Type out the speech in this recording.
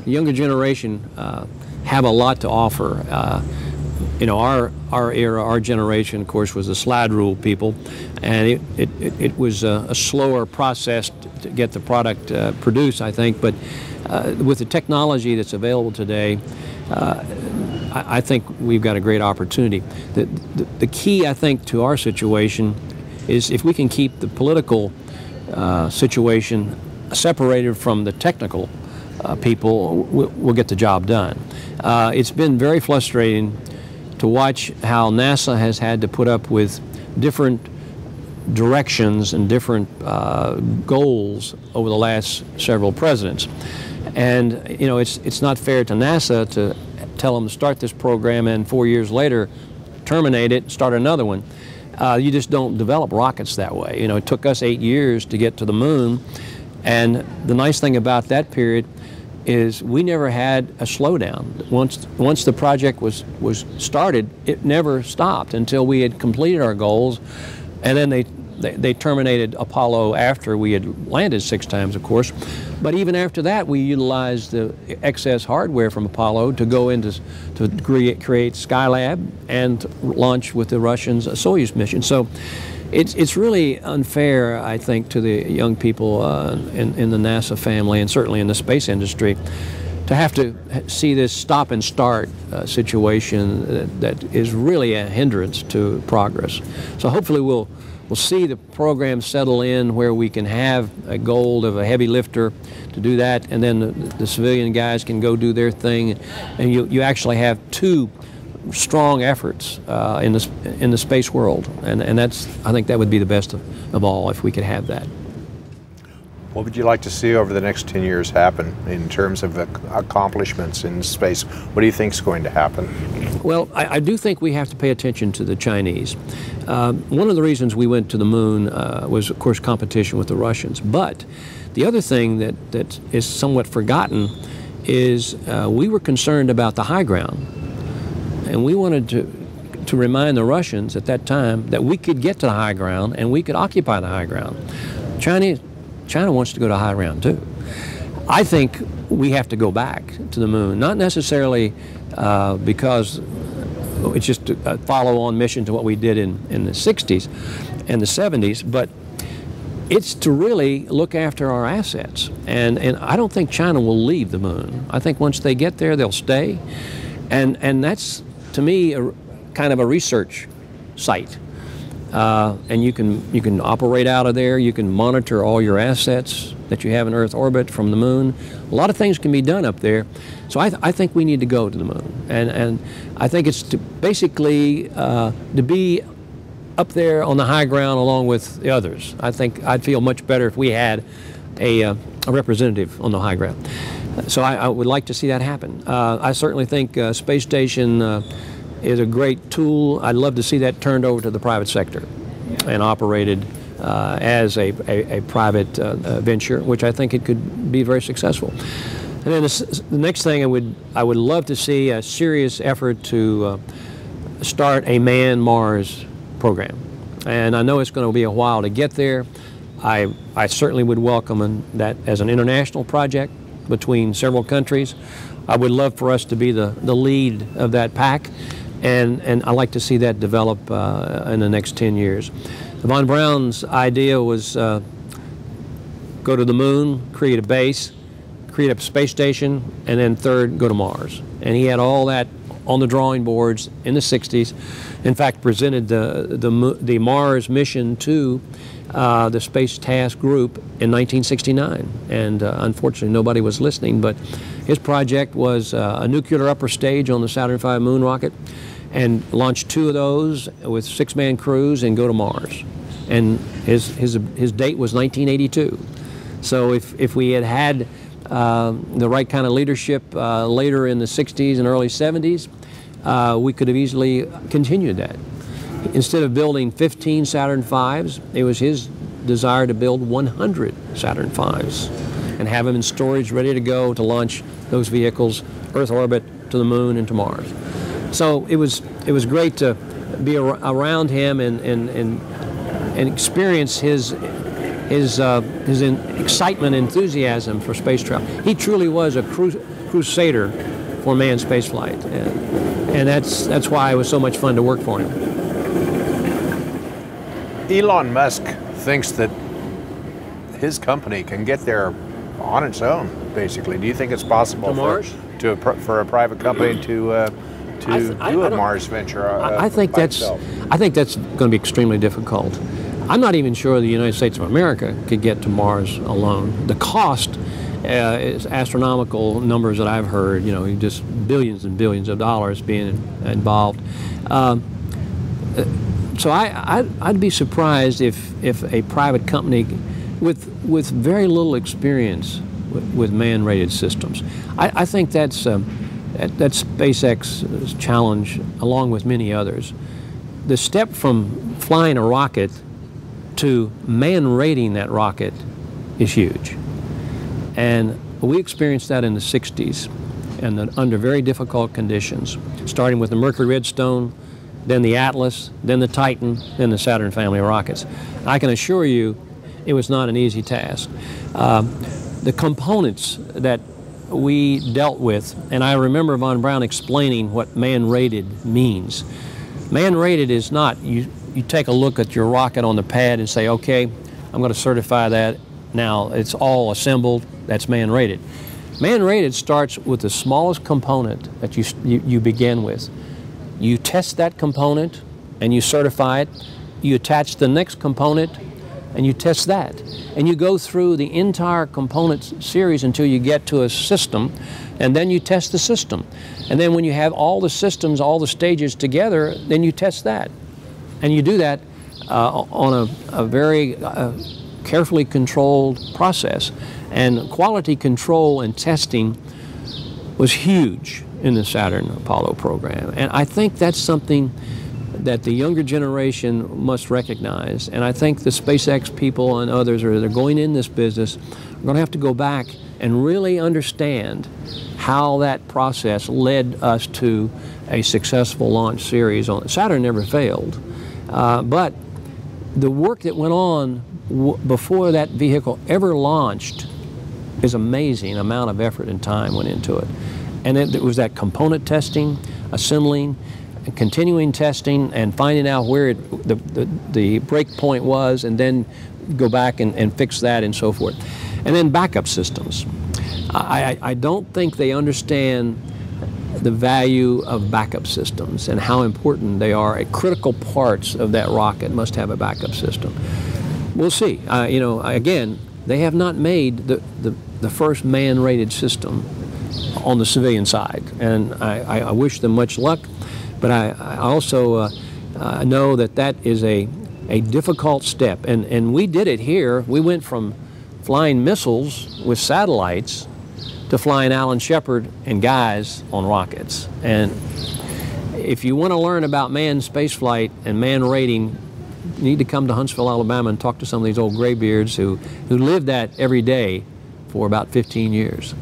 the younger generation have a lot to offer. You know, our era, our generation, of course, was the slide rule people, and it was a slower process to get the product produced, I think. But with the technology that's available today, I think we've got a great opportunity. The key, I think, to our situation is if we can keep the political situation separated from the technical people, we'll get the job done. It's been very frustrating to watch how NASA has had to put up with different directions and different goals over the last several presidents. And you know, it's not fair to NASA to tell them to start this program and 4 years later terminate it, start another one. You just don't develop rockets that way. You know, it took us 8 years to get to the moon, and the nice thing about that period is we never had a slowdown. Once the project was started, it never stopped until we had completed our goals, and then they terminated Apollo after we had landed 6 times, of course. But even after that, we utilized the excess hardware from Apollo to go into to create Skylab and launch with the Russians a Soyuz mission. So it's really unfair, I think, to the young people in the NASA family and certainly in the space industry to have to see this stop and start situation that is really a hindrance to progress. So hopefully we'll see the program settle in where we can have a goal of a heavy lifter to do that, and then the civilian guys can go do their thing, and you actually have 2 strong efforts in the space world, and that's, I think that would be the best of all if we could have that. What would you like to see over the next 10 years happen in terms of accomplishments in space? What do you think is going to happen? Well, I do think we have to pay attention to the Chinese. One of the reasons we went to the moon was, of course, competition with the Russians. But the other thing that is somewhat forgotten is we were concerned about the high ground. And we wanted to remind the Russians at that time that we could get to the high ground and we could occupy the high ground. China wants to go to high ground too. I think we have to go back to the moon, not necessarily because it's just a follow-on mission to what we did in the 60s and the 70s, but it's to really look after our assets. And I don't think China will leave the moon. I think once they get there, they'll stay. And that's, to me, kind of a research site. And you can operate out of there. You can monitor all your assets that you have in Earth orbit from the moon. A lot of things can be done up there. So I think we need to go to the moon. And I think it's to basically to be up there on the high ground along with the others. I think I'd feel much better if we had a representative on the high ground. So I would like to see that happen. I certainly think space station is a great tool. I'd love to see that turned over to the private sector and operated as a private venture, which I think it could be very successful. And then the next thing I would love to see a serious effort to start a manned Mars program. And I know it's going to be a while to get there. I certainly would welcome that as an international project between several countries. I would love for us to be the lead of that pack, and I'd like to see that develop in the next 10 years. Von Braun's idea was go to the moon, create a base, create a space station, and then third, go to Mars. And he had all that on the drawing boards in the 60s. In fact, presented the Mars mission to the Space Task Group in 1969, and unfortunately nobody was listening, but his project was a nuclear upper stage on the Saturn V moon rocket, and launch 2 of those with 6-man crews and go to Mars. And his date was 1982. So if we had the right kind of leadership later in the 60s and early 70s, we could have easily continued that. Instead of building 15 Saturn V's, it was his desire to build 100 Saturn V's and have them in storage ready to go to launch those vehicles, Earth orbit, to the moon and to Mars. So it was great to be around him and experience his excitement and enthusiasm for space travel. He truly was a crusader for manned spaceflight, and that's why it was so much fun to work for him. Elon Musk thinks that his company can get there on its own, basically. Do you think it's possible To Mars? for a private company to do a Mars venture? I think by that's itself? I think that's going to be extremely difficult. I'm not even sure the United States of America could get to Mars alone. The cost is astronomical numbers that I've heard. You know, just billions and billions of dollars being involved. So I'd be surprised if a private company with very little experience with man-rated systems. I think that's SpaceX's challenge, along with many others. The step from flying a rocket to man-rating that rocket is huge. And we experienced that in the 60s, and under very difficult conditions, starting with the Mercury Redstone, then the Atlas, then the Titan, then the Saturn family of rockets. I can assure you it was not an easy task. The components that we dealt with, and I remember Von Braun explaining what man-rated means. Man-rated is not, you take a look at your rocket on the pad and say, okay, I'm going to certify that. Now it's all assembled, that's man-rated. Man-rated starts with the smallest component that you begin with. You test that component and you certify it. You attach the next component and you test that. And you go through the entire component series until you get to a system, and then you test the system. And then when you have all the systems, all the stages together, then you test that. And you do that on a very carefully controlled process. And quality control and testing was huge in the Saturn Apollo program. And I think that's something that the younger generation must recognize. And I think the SpaceX people and others that are going in this business are going to have to go back and really understand how that process led us to a successful launch series. Saturn never failed, but the work that went on before that vehicle ever launched is amazing amount of effort and time went into it. And it was that component testing, assembling, continuing testing, and finding out where the break point was, and then go back and fix that and so forth. And then backup systems. I don't think they understand the value of backup systems and how important they are. Critical parts of that rocket must have a backup system. We'll see. You know, again, they have not made the first man-rated system on the civilian side, and I wish them much luck. But I also know that is a difficult step. And we did it here. We went from flying missiles with satellites to flying Alan Shepard and guys on rockets. And if you want to learn about manned spaceflight and man rating, you need to come to Huntsville, Alabama and talk to some of these old graybeards who lived that every day for about 15 years.